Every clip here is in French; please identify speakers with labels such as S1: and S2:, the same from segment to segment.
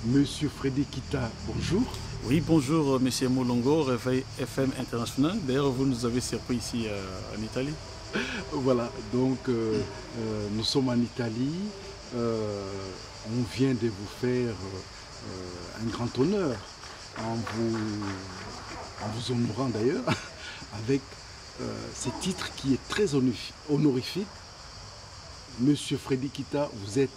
S1: Monsieur Frédéric Kita, bonjour.
S2: Oui, bonjour Monsieur Moulongo, Réveil FM International. D'ailleurs, vous nous avez surpris ici en Italie.
S1: Voilà, donc nous sommes en Italie. On vient de vous faire un grand honneur en vous honorant d'ailleurs avec ce titre qui est très honorifique. Monsieur Frédéric Kita, vous êtes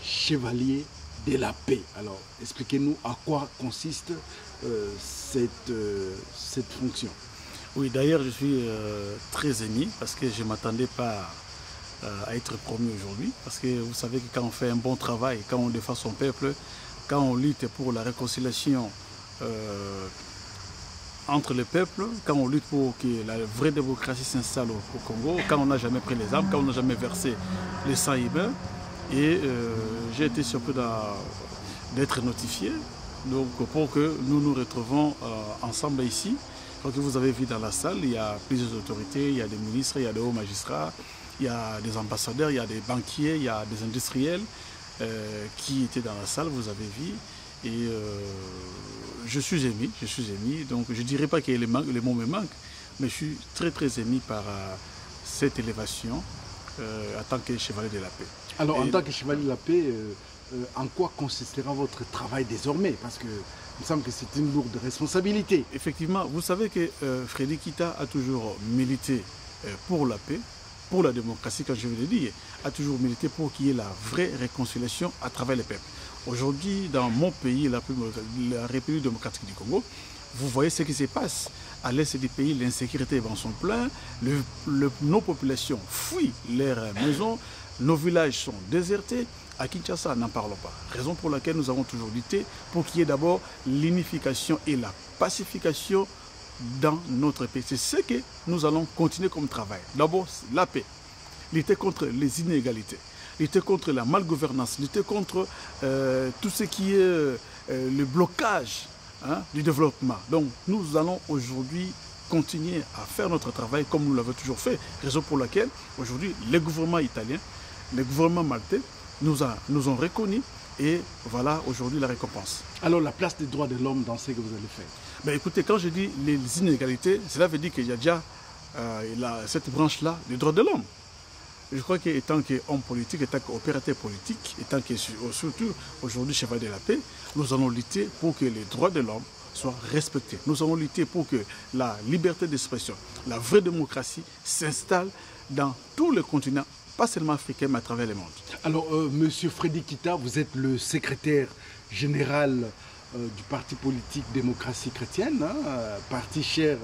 S1: chevalier de la paix. Alors, expliquez-nous à quoi consiste cette fonction.
S2: Oui, d'ailleurs, je suis très ému parce que je ne m'attendais pas à être promu aujourd'hui. Parce que vous savez que quand on fait un bon travail, quand on défend son peuple, quand on lutte pour la réconciliation entre les peuples, quand on lutte pour que la vraie démocratie s'installe au Congo, quand on n'a jamais pris les armes, quand on n'a jamais versé le sang humain. Et j'ai été surpris d'être notifié donc, pour que nous nous retrouvons ensemble ici. Comme vous avez vu dans la salle, il y a plusieurs autorités, il y a des ministres, il y a des hauts magistrats, il y a des ambassadeurs, il y a des banquiers, il y a des industriels qui étaient dans la salle, vous avez vu. Et je suis ému. Donc je ne dirais pas que les mots me manquent, mais je suis très ému par cette élévation en tant que chevalier de la paix.
S1: Alors, en tant que chevalier de la paix, en quoi consistera votre travail désormais? Parce que il me semble que c'est une lourde responsabilité.
S2: Effectivement, vous savez que Frédéric Kita a toujours milité pour la paix, pour la démocratie, comme je vous l'ai dit, a toujours milité pour qu'il y ait la vraie réconciliation à travers les peuples. Aujourd'hui, dans mon pays, la République démocratique du Congo, vous voyez ce qui se passe. À l'est du pays, l'insécurité est en son plein, nos populations fuient leurs maisons, nos villages sont désertés. À Kinshasa, n'en parlons pas. Raison pour laquelle nous avons toujours lutté pour qu'il y ait d'abord l'unification et la pacification dans notre pays. C'est ce que nous allons continuer comme travail. D'abord, la paix, lutter contre les inégalités, lutter contre la malgouvernance, lutter contre tout ce qui est le blocage du développement. Donc, nous allons aujourd'hui continuer à faire notre travail comme nous l'avons toujours fait. Raison pour laquelle, aujourd'hui, le gouvernement italien, le gouvernement maltais, nous ont reconnus et voilà aujourd'hui la récompense.
S1: Alors la place des droits de l'homme dans ce que vous allez faire?
S2: Ben, écoutez, quand je dis les inégalités, cela veut dire qu'il y a déjà cette branche-là des droits de l'homme. Je crois qu'étant qu'homme politique, étant qu'opérateur politique, étant que surtout aujourd'hui chevalier de la paix, nous allons lutter pour que les droits de l'homme soient respectés. Nous allons lutter pour que la liberté d'expression, la vraie démocratie s'installe dans tout le continent, pas seulement africain, mais à travers le monde.
S1: Alors, Monsieur Frédéric Kita, vous êtes le secrétaire général du parti politique Démocratie Chrétienne, parti cher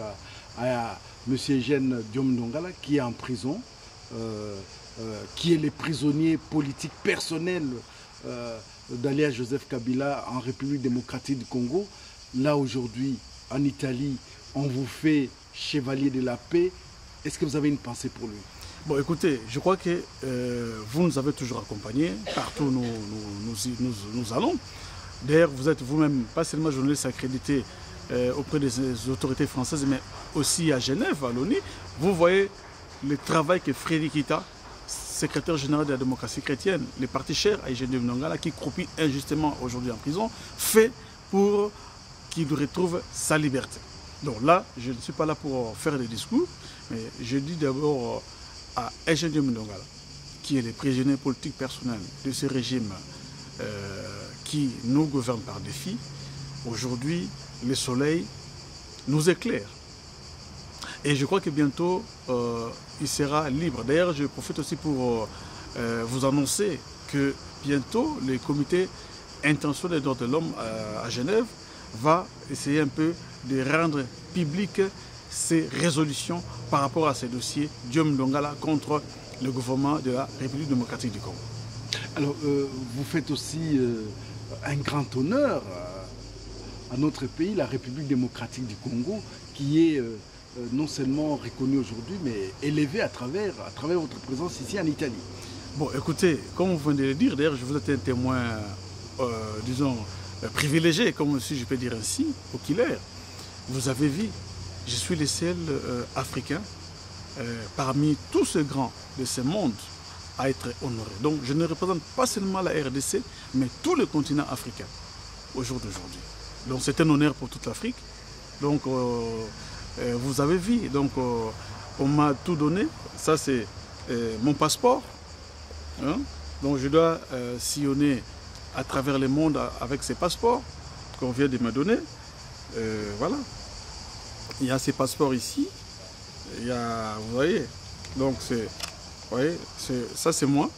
S1: à Monsieur Eugène Diom Ndongala, qui est en prison, qui est le prisonnier politique personnel d'alias Joseph Kabila en République démocratique du Congo. Là, aujourd'hui, en Italie, on vous fait chevalier de la paix. Est-ce que vous avez une pensée pour lui?
S2: Bon, écoutez, je crois que vous nous avez toujours accompagnés partout où nous allons. D'ailleurs, vous êtes vous-même pas seulement journaliste accrédité auprès des autorités françaises, mais aussi à Genève, à l'ONU. Vous voyez le travail que Frédéric Kita, secrétaire général de la démocratie chrétienne, le parti cher à Eugène Ndongala, qui croupit injustement aujourd'hui en prison, fait pour qu'il retrouve sa liberté. Donc là, je ne suis pas là pour faire des discours, mais je dis d'abord à Eugène Ndongala, qui est le prisonnier politique personnel de ce régime qui nous gouverne par défi. Aujourd'hui, le soleil nous éclaire. Et je crois que bientôt, il sera libre. D'ailleurs, je profite aussi pour vous annoncer que bientôt, le comité international des droits de l'homme à Genève va essayer un peu de rendre publiques ces résolutions par rapport à ces dossiers Diom Ndongala contre le gouvernement de la République démocratique du Congo.
S1: Alors, vous faites aussi un grand honneur à notre pays, la République démocratique du Congo, qui est non seulement reconnue aujourd'hui, mais élevée à travers votre présence ici en Italie.
S2: Bon, écoutez, comme vous venez de le dire, d'ailleurs, je vous êtes un témoin, disons, privilégié, comme si je peux dire ainsi, oculaire. Vous avez vu, je suis le seul Africain parmi tous ces grands de ce monde à être honoré. Donc je ne représente pas seulement la RDC, mais tout le continent africain. au jour d'aujourd'hui. Donc c'est un honneur pour toute l'Afrique. Donc vous avez vu, donc on m'a tout donné. Ça c'est mon passeport. Hein? Donc je dois sillonner à travers le monde avec ces passeports qu'on vient de me donner. Voilà. Il y a ces passeports ici. Il y a, vous voyez, donc c'est, voyez, ça c'est moi,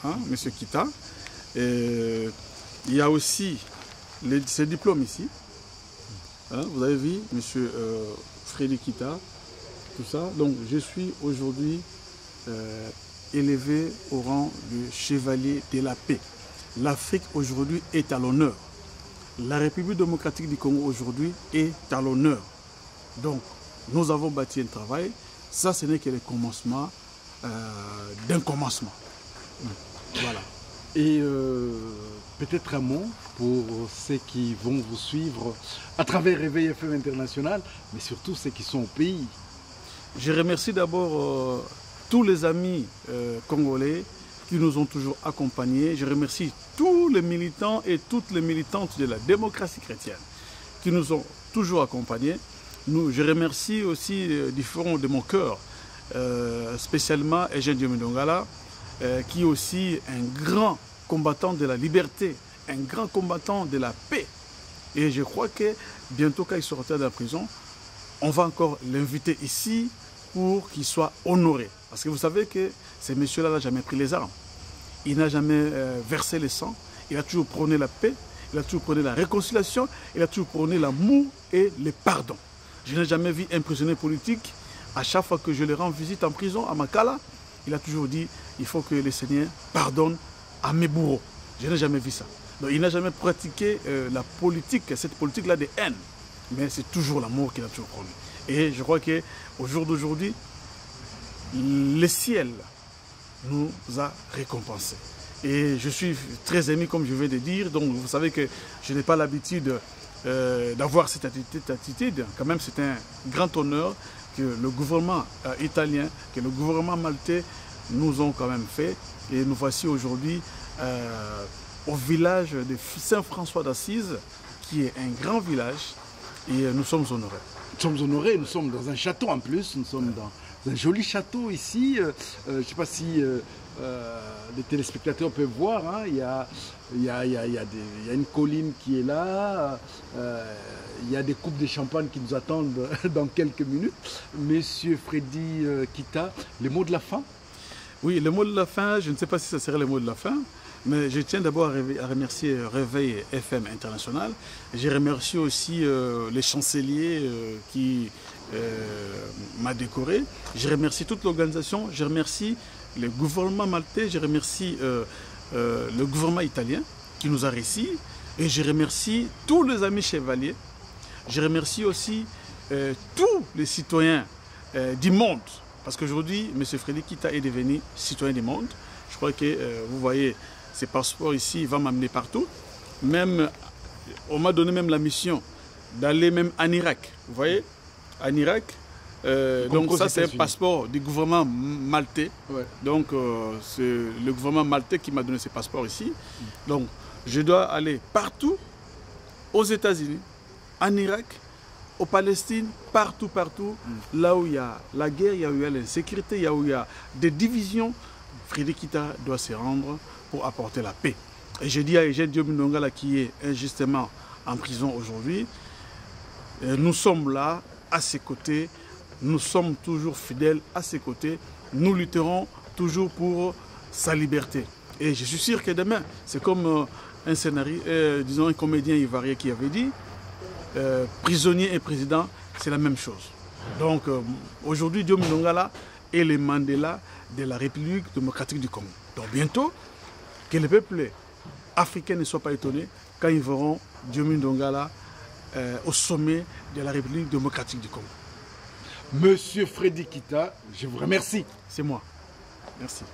S2: hein, Monsieur Kita. Et il y a aussi ces diplômes ici. Hein, vous avez vu, Monsieur Frédéric Kita, tout ça. Donc je suis aujourd'hui élevé au rang de chevalier de la paix. L'Afrique aujourd'hui est à l'honneur. La République démocratique du Congo aujourd'hui est à l'honneur. Donc, nous avons bâti un travail. Ça, ce n'est que le commencement d'un commencement. Voilà.
S1: Et peut-être un mot pour ceux qui vont vous suivre à travers Réveil FM International, mais surtout ceux qui sont au pays.
S2: Je remercie d'abord tous les amis congolais qui nous ont toujours accompagnés. Je remercie tous les militants et toutes les militantes de la démocratie chrétienne qui nous ont toujours accompagnés. Je remercie aussi du fond de mon cœur, spécialement Eugène Diomé Ndongala, qui est aussi un grand combattant de la liberté, un grand combattant de la paix. Et je crois que bientôt, quand il sortira de la prison, on va encore l'inviter ici pour qu'il soit honoré. Parce que vous savez que ce monsieur-là n'a jamais pris les armes. Il n'a jamais versé le sang. Il a toujours prôné la paix, il a toujours prôné la réconciliation, il a toujours prôné l'amour et le pardon. Je n'ai jamais vu un prisonnier politique, à chaque fois que je le rends visite en prison, à Makala, il a toujours dit, il faut que le Seigneur pardonne à mes bourreaux. Je n'ai jamais vu ça. Donc il n'a jamais pratiqué la politique, cette politique-là de haine. Mais c'est toujours l'amour qu'il a toujours prôné. Et je crois qu'au jour d'aujourd'hui, le ciel nous a récompensés. Et je suis très ému, comme je viens de dire. Donc vous savez que je n'ai pas l'habitude d'avoir cette attitude. Quand même, c'est un grand honneur que le gouvernement italien, que le gouvernement maltais nous ont quand même fait. Et nous voici aujourd'hui au village de Saint-François d'Assise, qui est un grand village, et nous sommes honorés.
S1: Nous sommes honorés, nous sommes dans un château en plus, nous sommes dans un joli château ici. Je ne sais pas si les téléspectateurs peuvent voir, hein. Il y a une colline qui est là, il y a des coupes de champagne qui nous attendent dans quelques minutes. Monsieur Freddy Kita, les mots de la fin?
S2: Oui, le mot de la fin, je ne sais pas si ce serait le mot de la fin, mais je tiens d'abord à remercier Réveil FM International. Je remercie aussi les chanceliers qui m'a décoré. Je remercie toute l'organisation, je remercie le gouvernement maltais, je remercie le gouvernement italien qui nous a réussi, et je remercie tous les amis chevaliers. Je remercie aussi tous les citoyens du monde, parce qu'aujourd'hui, M. Frédéric Kita est devenu citoyen du monde. Je crois que vous voyez, ces passeports ici, il va m'amener partout. Même, on m'a donné même la mission d'aller même en Irak. Vous voyez, en Irak. Donc ça, c'est un passeport du gouvernement maltais. Ouais. Donc c'est le gouvernement maltais qui m'a donné ces passeports ici. Donc je dois aller partout, aux États-Unis, en Irak, aux Palestine, partout, là où il y a la guerre, il y a l'insécurité, là où il y a des divisions, Frédéric Kita doit se rendre pour apporter la paix. Et je dis à Eugène Diomé Ndongala qui est injustement en prison aujourd'hui, nous sommes là, à ses côtés, nous sommes toujours fidèles à ses côtés, nous lutterons toujours pour sa liberté. Et je suis sûr que demain, c'est comme un scénario, disons un comédien ivoirien qui avait dit, prisonnier et président, c'est la même chose. Donc aujourd'hui, Diomé Ndongala est le Mandela de la République démocratique du Congo. Donc bientôt, que le peuple africain ne soit pas étonné quand ils verront Diomé Ndongala au sommet de la République démocratique du Congo.
S1: Monsieur Frédéric Kita, je vous remercie.
S2: C'est moi. Merci.